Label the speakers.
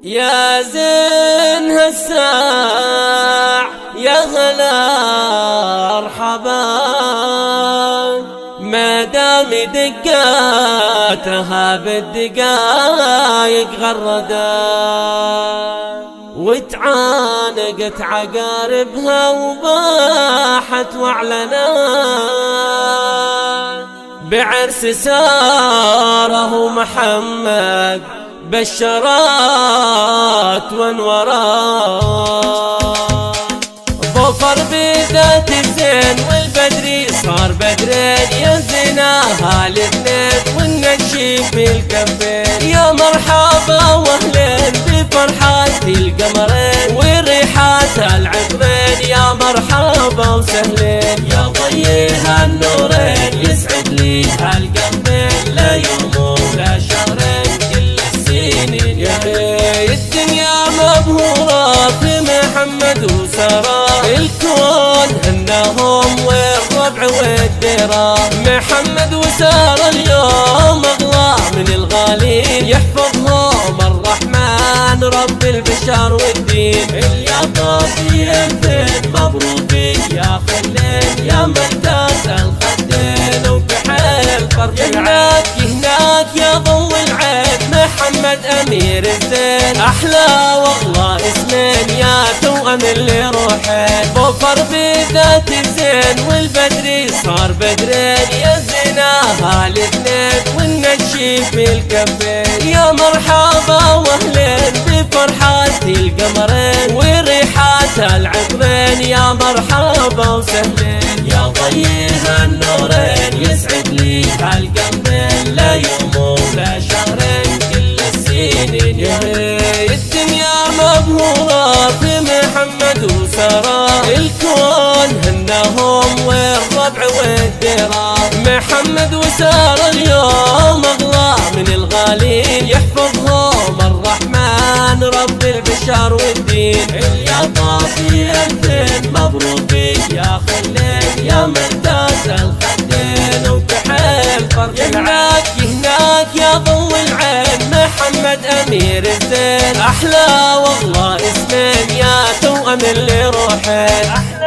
Speaker 1: يا زين هالساع يا هلا مرحبا، ما دام دقاتها بالدقايق غردا، وتعانقت عقاربها وباحت واعلنت بعرس ساره محمد بشرات وانورات. ظفر بذات الزين والبدري صار بدرين، يا زيناها الاثنين والنشيب بالكفين. يا مرحبا واهلين بفرحات القمرين وريحات العطرين، يا مرحبا وسهلين يا ضيها النورين. يسعد لي هالقلبين لا يوم ولا شهرين كل السنين، يا الدنيا مبهورة في محمد وسارة، الكون هناهم والربع والديرة. محمد وسارة اليوم أغلى من الغالين، يحفظهم الرحمن رب البشر والدين. يا طافيتين مبروكين يا خلين، يا ممتاز الخدين وبحيل فرق العين. هناك يا ضو العين محمد أمير الزين، أحلى والله اسمين يا توأم اللي روحين. ظفر بذات الزين والبدري صار بدرين، يا زيناها الاثنين والنشيب بالكفين. يا مرحبا واهلين بفرحات القمرين وريحات العطرين، يا مرحبا وسهلين يا ضيها النورين. يسعد لي هالقلبين لا يوم ولا شهرين كل السنين، يا الدنيا مبهورة في محمد وسارة، الكون هناهم والربع والديرة. محمد وسارة اليوم أغلى من الغالين، يحفظهم الرحمن رب البشر والدين. يا طافيتين مبروكين يا خلين، يا ممتاز الخدين وبحيل فرق العين. هناك يا ضو العين محمد أمير الزين، أحلى والله اسمين يا توأم اللي روحين.